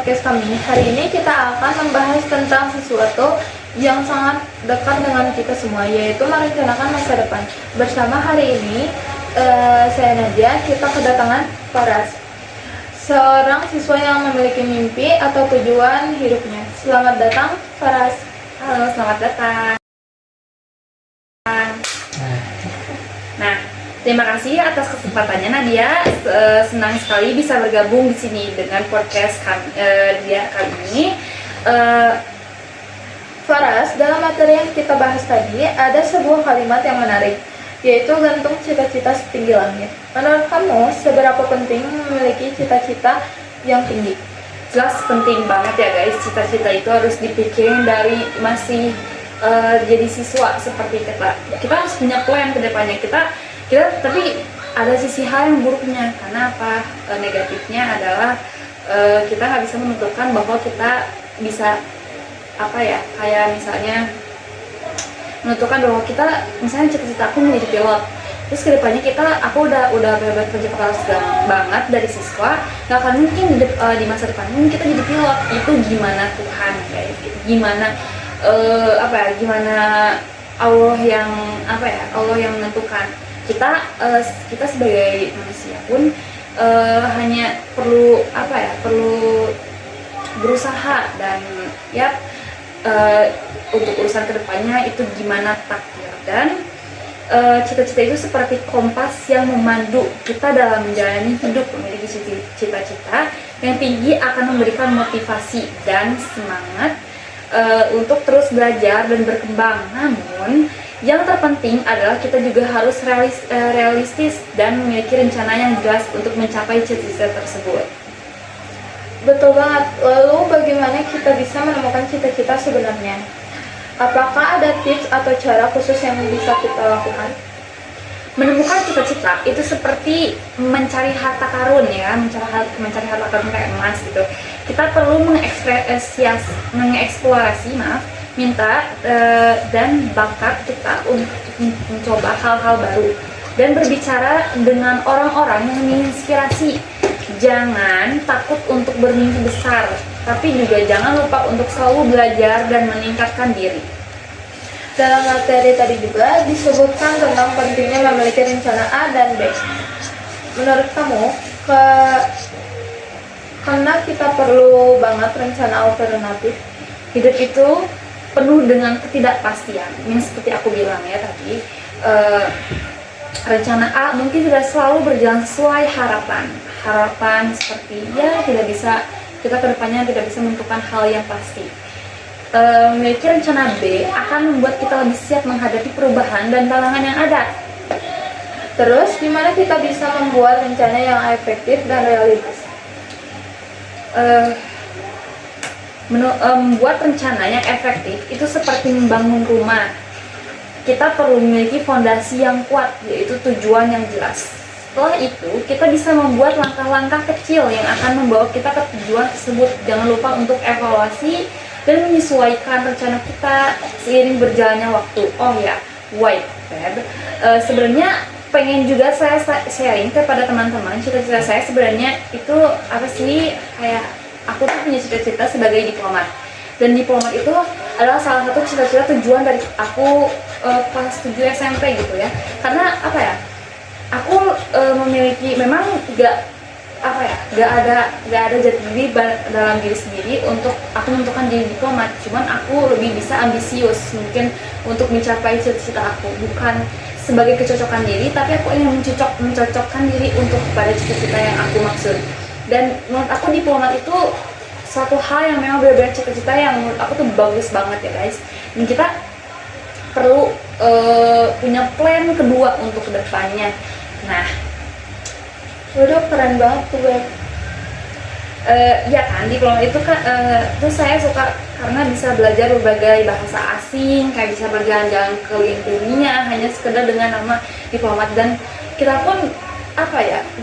podcast kami. Hari ini kita akan membahas tentang sesuatu yang sangat dekat dengan kita semua, yaitu merencanakan masa depan. Bersama hari ini, saya Nadia, kita kedatangan Faras, seorang siswa yang memiliki mimpi atau tujuan hidupnya. Selamat datang, Faras. Halo, selamat datang. Nah, terima kasih atas kesempatannya Nadia. Senang sekali bisa bergabung di sini dengan podcast dia kali ini. Faras, dalam materi yang kita bahas tadi ada sebuah kalimat yang menarik, yaitu gantung cita-cita setinggi langit. Menurut kamu, seberapa penting memiliki cita-cita yang tinggi? Jelas penting banget ya guys. Cita-cita itu harus dipikirin dari masih jadi siswa seperti kita. Kita harus punya plan ke depannya. Kita tapi ada sisi hal yang buruknya. Karena apa? Negatifnya adalah kita nggak bisa menentukan bahwa kita bisa kayak misalnya menentukan bahwa kita misalnya cita-cita aku menjadi pilot, terus kedepannya aku udah benar-benar kerja keras banget dari siswa, nggak akan mungkin di masa depan kita jadi pilot. Itu gimana Tuhan guys, gimana gimana Allah yang Allah yang menentukan. Kita sebagai manusia pun hanya perlu perlu berusaha dan untuk urusan kedepannya itu gimana takdir. Dan cita-cita itu seperti kompas yang memandu kita dalam menjalani hidup. Memiliki cita-cita yang tinggi akan memberikan motivasi dan semangat untuk terus belajar dan berkembang. Namun yang terpenting adalah kita juga harus realistis dan memiliki rencana yang jelas untuk mencapai cita-cita tersebut. Betul banget. Lalu bagaimana kita bisa menemukan cita-cita sebenarnya? Apakah ada tips atau cara khusus yang bisa kita lakukan? Menemukan cita-cita itu seperti mencari harta karun ya, mencari harta karun kayak emas gitu. Kita perlu mengeksplorasi minta dan bakat kita untuk mencoba hal-hal baru dan berbicara dengan orang-orang yang menginspirasi. Jangan takut untuk bermimpi besar, tapi juga jangan lupa untuk selalu belajar dan meningkatkan diri. Dalam materi tadi juga disebutkan tentang pentingnya memiliki rencana A dan B. Menurut kamu, karena kita perlu banget rencana alternatif. Hidup itu penuh dengan ketidakpastian. Yang seperti aku bilang ya tadi, rencana A mungkin tidak selalu berjalan sesuai harapan seperti kita kedepannya tidak bisa menentukan hal yang pasti. Memiliki rencana B akan membuat kita lebih siap menghadapi perubahan dan tantangan yang ada. Terus, gimana kita bisa membuat rencana yang efektif dan realistis? Membuat rencana yang efektif itu seperti membangun rumah. Kita perlu memiliki fondasi yang kuat, yaitu tujuan yang jelas. Setelah itu, kita bisa membuat langkah-langkah kecil yang akan membawa kita ke tujuan tersebut. Jangan lupa untuk evaluasi dan menyesuaikan rencana kita seiring berjalannya waktu. Oh ya, sebenarnya pengen juga saya sharing kepada teman-teman. Cita-cita saya sebenarnya itu kayak aku tuh punya cita-cita sebagai diplomat. Dan diplomat itu adalah salah satu cita-cita tujuan dari aku kelas 7 SMP gitu ya. Karena aku memiliki memang gak ada jati diri dalam diri sendiri untuk aku menentukan jadi diplomat. Cuman aku lebih bisa ambisius mungkin untuk mencapai cita-cita aku, bukan sebagai kecocokan diri, tapi aku ingin mencocokkan diri untuk pada cita-cita yang aku maksud. Dan menurut aku diplomat itu suatu hal yang memang benar-benar cita-cita yang menurut aku tuh bagus banget ya guys. Dan kita perlu punya plan kedua untuk kedepannya. Nah, waduh, keren banget tuh Beb. Ya kan, diplomat itu kan terus saya suka karena bisa belajar berbagai bahasa asing, kayak bisa berjalan-jalan keliling dunia hanya sekedar dengan nama diplomat. Dan kita pun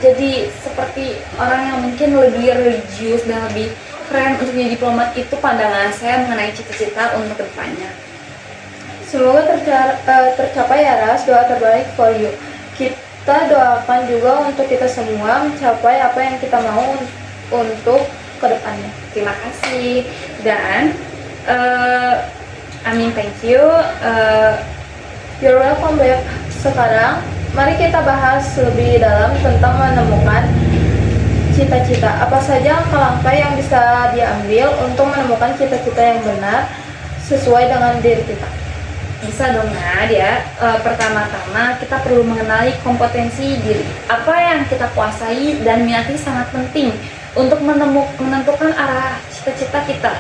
jadi seperti orang yang mungkin lebih religius dan lebih keren untuk jadi diplomat. Itu pandangan saya mengenai cita-cita untuk kedepannya. Semoga tercapai ya Ras, doa terbaik for you. Kita doakan juga untuk kita semua mencapai apa yang kita mau untuk kedepannya. Terima kasih dan thank you. You're welcome, Beb. Sekarang, mari kita bahas lebih dalam tentang menemukan cita-cita. Apa saja langkah-langkah yang bisa diambil untuk menemukan cita-cita yang benar sesuai dengan diri kita? Bisa dong Nadia. Pertama-tama kita perlu mengenali kompetensi diri. Apa yang kita kuasai dan minati sangat penting untuk menentukan arah cita-cita kita.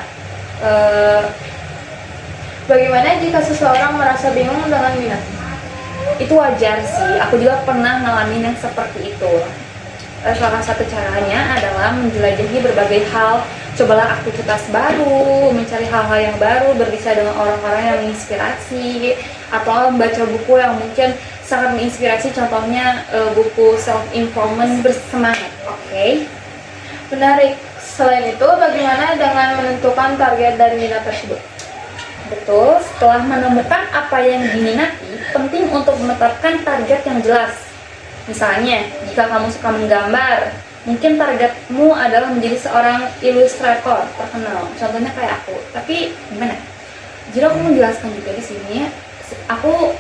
Bagaimana jika seseorang merasa bingung dengan minat? Itu wajar sih, aku juga pernah ngalamin yang seperti itu. Salah satu caranya adalah menjelajahi berbagai hal. Cobalah aktivitas baru, mencari hal-hal yang baru, berbicara dengan orang-orang yang menginspirasi, atau membaca buku yang mungkin sangat menginspirasi, contohnya buku self-improvement bersemangat. Oke? Menarik. Selain itu, bagaimana dengan menentukan target dari minat tersebut? Betul, setelah menemukan apa yang diminati, penting untuk menetapkan target yang jelas. Misalnya, jika kamu suka menggambar, mungkin targetmu adalah menjadi seorang ilustrator terkenal. Contohnya kayak aku. Tapi gimana? Jadi aku menjelaskan juga di sini, aku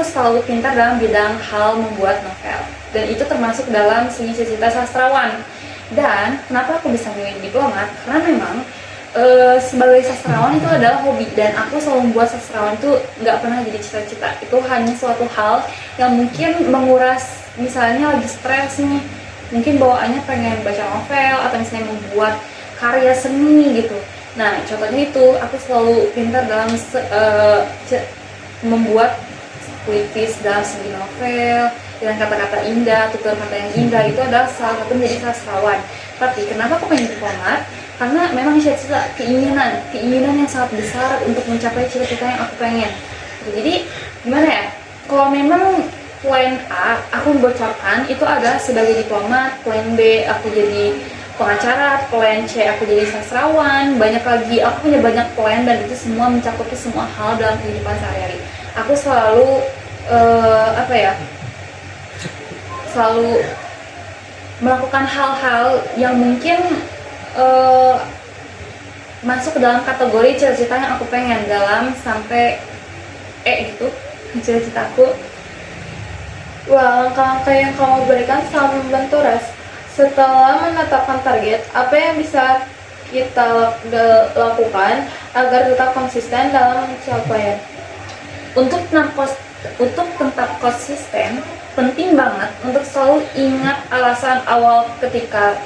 selalu pintar dalam bidang hal membuat novel, dan itu termasuk dalam segi cita-cita sastrawan. Dan kenapa aku bisa milih diplomat? Karena memang sebagai sastrawan itu adalah hobi, dan aku selalu membuat sastrawan itu nggak pernah jadi cita-cita. Itu hanya suatu hal yang mungkin menguras, misalnya lagi stres nih, mungkin bawaannya pengen baca novel atau misalnya membuat karya seni gitu. Nah contohnya itu aku selalu pintar dalam membuat puitis dalam segi novel dengan kata-kata indah, tutur kata yang indah. Itu adalah salah satu menjadi sastrawan. Tapi kenapa aku pengen diplomat? Karena memang cita-cita, keinginan yang sangat besar untuk mencapai cita-cita yang aku pengen. Jadi gimana ya? Kalau memang plan A aku bocorkan itu adalah sebagai diplomat, plan B aku jadi pengacara, plan C aku jadi sastrawan, banyak lagi. Aku punya banyak plan dan itu semua mencakupi semua hal dalam kehidupan sehari-hari. Aku selalu selalu melakukan hal-hal yang mungkin masuk ke dalam kategori cita-cita yang aku pengen dalam sampai gitu cita-citaku. Wah, langkah-langkah yang kamu berikan sangat membantu, Ras. Setelah menetapkan target, apa yang bisa kita lakukan agar tetap konsisten dalam pencapaian? Untuk tetap konsisten, penting banget untuk selalu ingat alasan awal ketika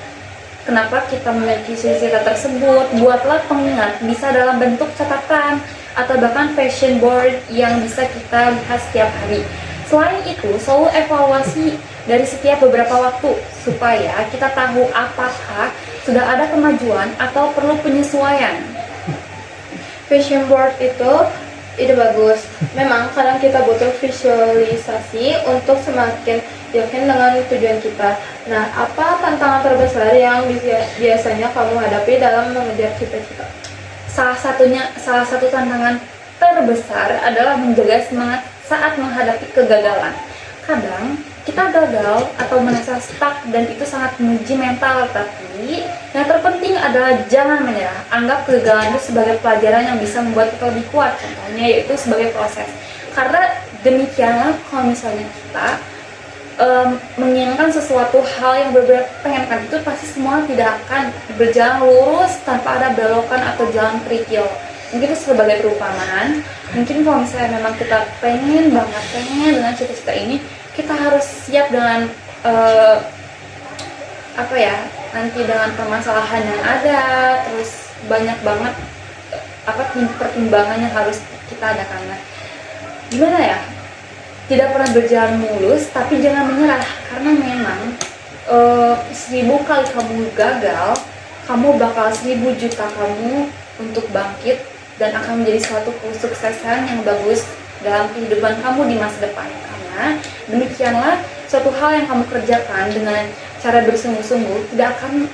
kenapa kita memiliki cita-cita tersebut. Buatlah pengingat, bisa dalam bentuk catatan atau bahkan fashion board yang bisa kita lihat setiap hari. Selain itu, selalu evaluasi dari setiap beberapa waktu supaya kita tahu apakah sudah ada kemajuan atau perlu penyesuaian. Fashion board itu ide bagus. Memang kadang kita butuh visualisasi untuk semakin yakin dengan tujuan kita. Nah, apa tantangan terbesar yang biasanya kamu hadapi dalam mengejar cita-cita? Salah satu tantangan terbesar adalah menjaga semangat saat menghadapi kegagalan. Kadang kita gagal atau merasa stuck dan itu sangat menguji mental, tapi yang terpenting adalah jangan menyerah. Anggap kegagalan itu sebagai pelajaran yang bisa membuat kita lebih kuat, contohnya yaitu sebagai proses. Karena demikianlah kalau misalnya kita menginginkan sesuatu hal yang berbeda pengenkan, itu pasti semua tidak akan berjalan lurus tanpa ada belokan atau jalan kerikil. Mungkin itu sebagai perumpamaan. Mungkin kalau misalnya memang kita pengen dengan cita-cita ini, kita harus siap dengan nanti dengan permasalahan yang ada, terus banyak banget pertimbangan yang harus kita adakan. Nah, gimana ya? Tidak pernah berjalan mulus, tapi jangan menyerah, karena memang 1000 kali kamu gagal, kamu bakal 1000 juta kamu untuk bangkit dan akan menjadi suatu kesuksesan yang bagus dalam kehidupan kamu di masa depan. Karena demikianlah suatu hal yang kamu kerjakan dengan cara bersungguh-sungguh tidak akan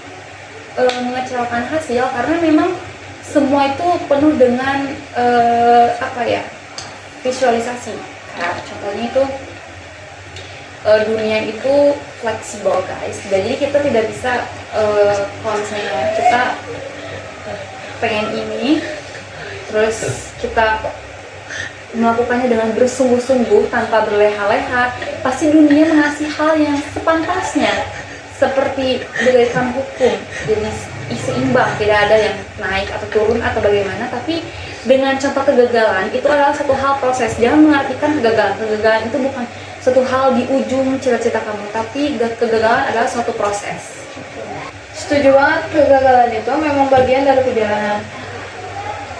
mengecewakan hasil, karena memang semua itu penuh dengan visualisasi. Nah, contohnya itu dunia itu fleksibel guys. Jadi kita tidak bisa kalau misalnya kita pengen ini terus kita melakukannya dengan bersungguh-sungguh tanpa berleha-leha, pasti dunia mengasih hal yang sepantasnya seperti bagaikan hukum, jadi seimbang, tidak ada yang naik atau turun atau bagaimana. Tapi dengan contoh kegagalan itu adalah satu hal proses. Jangan mengartikan kegagalan itu bukan satu hal di ujung cita-cita kamu, tapi kegagalan adalah suatu proses. Setuju banget, kegagalan itu memang bagian dari perjalanan.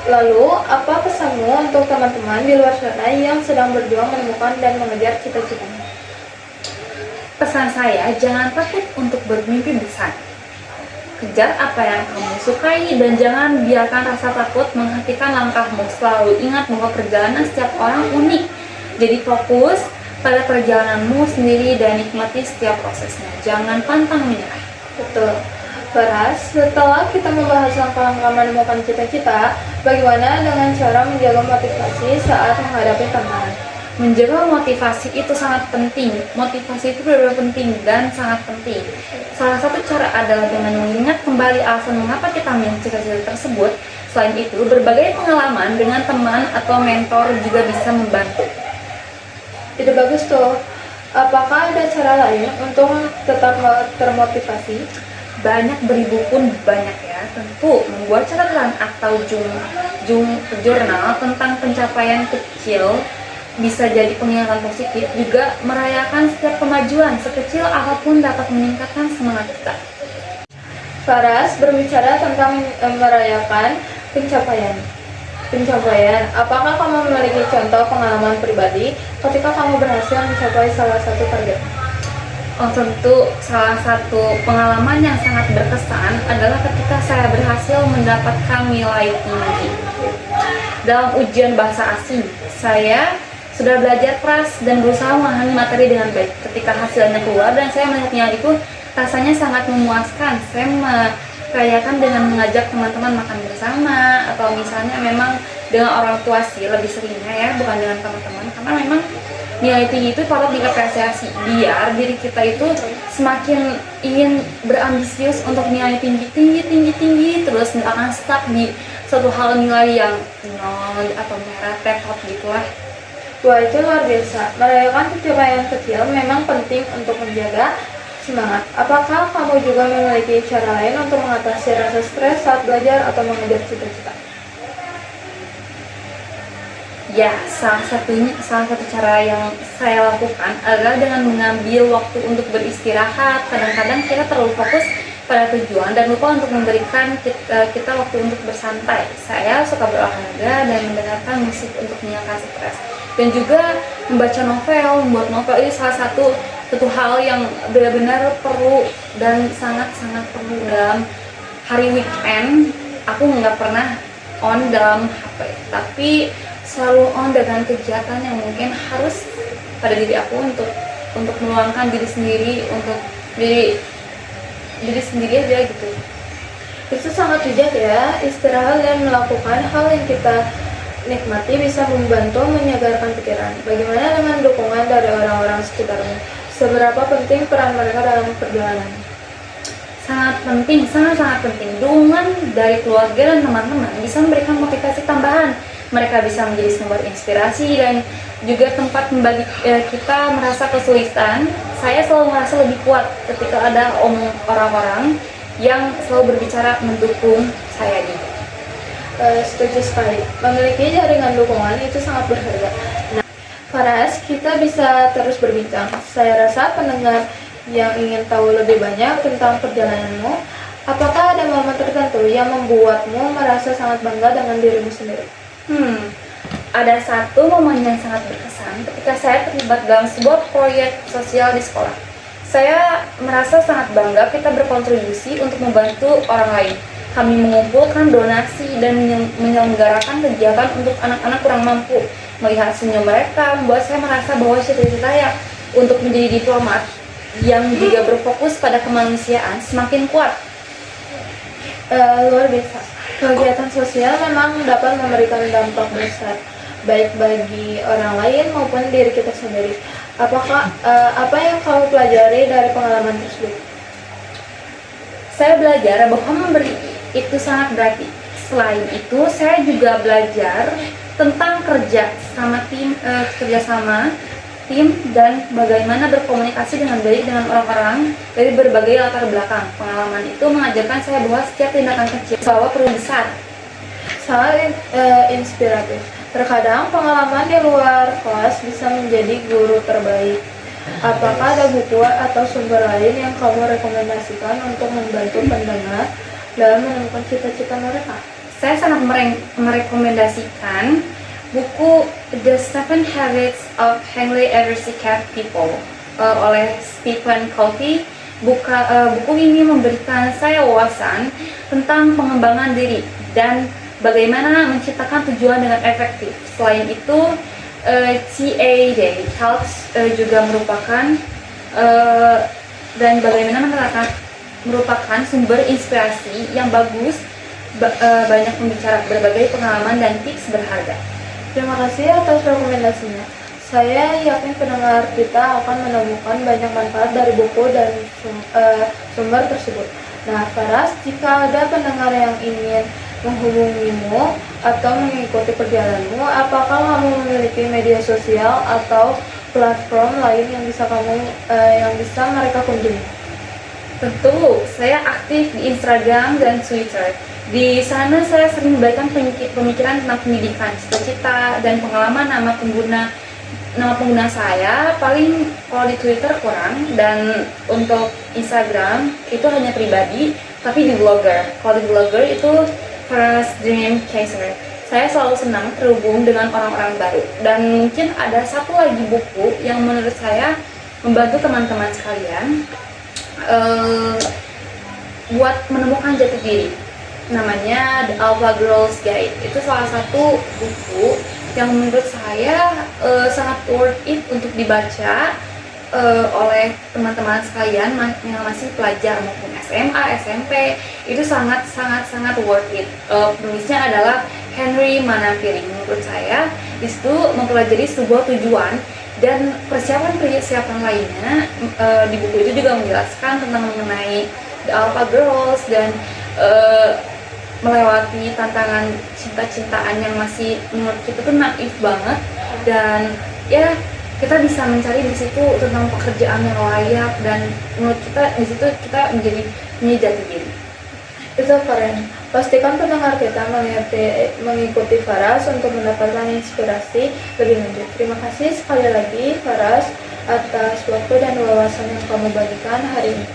Lalu, apa pesanmu untuk teman-teman di luar sana yang sedang berjuang menemukan dan mengejar cita-citanya? Pesan saya, jangan takut untuk bermimpi besar. Kejar apa yang kamu sukai dan jangan biarkan rasa takut menghentikan langkahmu. Selalu ingat bahwa perjalanan setiap orang unik. Jadi fokus pada perjalananmu sendiri dan nikmati setiap prosesnya. Jangan pantang menyerah. Betul. Faras, setelah kita membahas langkah-langkah menemukan cita-cita, bagaimana dengan cara menjaga motivasi saat menghadapi tantangan? Menjaga motivasi itu sangat penting. Motivasi itu benar-benar penting dan sangat penting. Salah satu cara adalah dengan mengingat kembali alasan mengapa kita memilih cita-cita tersebut. Selain itu, berbagai pengalaman dengan teman atau mentor juga bisa membantu. Itu bagus tuh. Apakah ada cara lain untuk tetap termotivasi? Banyak, beribu pun banyak ya. Tentu membuat catatan atau jurnal tentang pencapaian kecil bisa jadi pengingat positif. Juga merayakan setiap kemajuan sekecil apapun dapat meningkatkan semangat kita. Faras, berbicara tentang merayakan pencapaian. Apakah kamu memiliki contoh pengalaman pribadi ketika kamu berhasil mencapai salah satu target? Oh, tentu salah satu pengalaman yang sangat berkesan adalah ketika saya berhasil mendapatkan nilai tinggi dalam ujian bahasa asing. Saya sudah belajar keras dan berusaha memahami materi dengan baik. Ketika hasilnya keluar dan saya melihat nilai itu, rasanya sangat memuaskan. Saya merayakan dengan mengajak teman-teman makan bersama, atau misalnya memang dengan orang tua sih lebih seringnya ya, bukan dengan teman-teman, karena memang nilai tinggi itu patut diapresiasi biar diri kita itu semakin ingin berambisius untuk nilai tinggi terus nggak akan stuck di suatu hal nilai yang nol atau merah tekot gitulah. Wah, itu luar biasa. Merayakan pencapaian kecil memang penting untuk menjaga semangat. Apakah kamu juga memiliki cara lain untuk mengatasi rasa stres saat belajar atau mengejar cita-cita? Ya, salah satu cara yang saya lakukan adalah dengan mengambil waktu untuk beristirahat. Kadang-kadang kita terlalu fokus pada tujuan dan lupa untuk memberikan kita waktu untuk bersantai. Saya suka berolahraga dan mendengarkan musik untuk menghilangkan stres. Dan juga membaca novel, membuat novel itu salah satu hal yang benar-benar perlu dan sangat-sangat perlu dalam hari weekend. Aku nggak pernah on dalam HP, tapi selalu on dengan kegiatan yang mungkin harus pada diri aku untuk meluangkan diri sendiri, untuk diri sendiri aja gitu. Itu sangat bijak ya. Istirahat dan melakukan hal yang kita nikmati bisa membantu menyegarkan pikiran. Bagaimana dengan dukungan dari orang-orang sekitarmu? Seberapa penting peran mereka dalam perjalanan? Sangat penting, sangat penting. Dukungan dari keluarga dan teman-teman bisa memberikan motivasi tambahan. Mereka bisa menjadi sumber inspirasi dan juga tempat membagi kita merasa kesulitan. Saya selalu merasa lebih kuat ketika ada orang-orang yang selalu berbicara mendukung saya juga. Setuju sekali. Memiliki jaringan dukungan itu sangat berharga. Nah, Faras, kita bisa terus berbincang. Saya rasa pendengar yang ingin tahu lebih banyak tentang perjalananmu, apakah ada momen tertentu yang membuatmu merasa sangat bangga dengan dirimu sendiri? Ada satu momen yang sangat berkesan ketika saya terlibat dalam sebuah proyek sosial di sekolah. Saya merasa sangat bangga kita berkontribusi untuk membantu orang lain. Kami mengumpulkan donasi dan menyelenggarakan kegiatan untuk anak-anak kurang mampu. Melihat senyum mereka membuat saya merasa bahwa cita-cita saya untuk menjadi diplomat yang juga berfokus pada kemanusiaan semakin kuat. Luar biasa. Kegiatan sosial memang dapat memberikan dampak besar, baik bagi orang lain maupun diri kita sendiri. Apa yang kamu pelajari dari pengalaman tersebut? Saya belajar bahwa memberi itu sangat berarti. Selain itu, saya juga belajar tentang kerjasama tim dan bagaimana berkomunikasi dengan baik dengan orang-orang dari berbagai latar belakang. Pengalaman itu mengajarkan saya bahwa setiap tindakan kecil membawa perubahan besar. Sangat inspiratif. Terkadang pengalaman di luar kelas bisa menjadi guru terbaik. Apakah ada buku atau sumber lain yang kamu rekomendasikan untuk membantu pendengar dalam menemukan cita-cita mereka? Saya sangat merekomendasikan buku The Seven Habits of Highly Efficient People oleh Stephen Covey. Buku ini memberikan saya wawasan tentang pengembangan diri dan bagaimana menciptakan tujuan dengan efektif. Selain itu, TA Day Talks juga merupakan dan bagaimana merupakan sumber inspirasi yang bagus. Banyak pembicara berbagai pengalaman dan tips berharga. Terima kasih atas rekomendasinya. Saya yakin pendengar kita akan menemukan banyak manfaat dari buku dan sumber tersebut. Nah, Faras, jika ada pendengar yang ingin menghubungimu atau mengikuti perjalananmu, apakah kamu memiliki media sosial atau platform lain yang bisa mereka kunjungi? Tentu, saya aktif di Instagram dan Twitter. Di sana saya sering memberikan pemikiran tentang pendidikan, cita-cita, dan pengalaman nama pengguna saya. Paling kalau di Twitter kurang, dan untuk Instagram itu hanya pribadi, tapi di blogger. Kalau di blogger itu First Dream Chaser. Saya selalu senang terhubung dengan orang-orang baru. Dan mungkin ada satu lagi buku yang menurut saya membantu teman-teman sekalian buat menemukan jati diri. Namanya The Alpha Girls Guide. Itu salah satu buku yang menurut saya sangat worth it untuk dibaca oleh teman-teman sekalian yang masih pelajar maupun SMA, SMP. Itu sangat worth it. Penulisnya adalah Henry Manapiri. Menurut saya di situ mempelajari sebuah tujuan dan persiapan lainnya. Di buku itu juga menjelaskan tentang mengenai The Alpha Girls dan melewati tantangan cinta-cintaan yang masih menurut kita tuh naif banget, dan ya kita bisa mencari di situ tentang pekerjaan yang layak, dan menurut kita di situ kita menjadi jati diri. Itu keren. Pastikan pendengar kita mengikuti Faras untuk mendapatkan inspirasi lebih lanjut. Terima kasih sekali lagi Faras atas waktu dan wawasan yang kamu bagikan hari ini.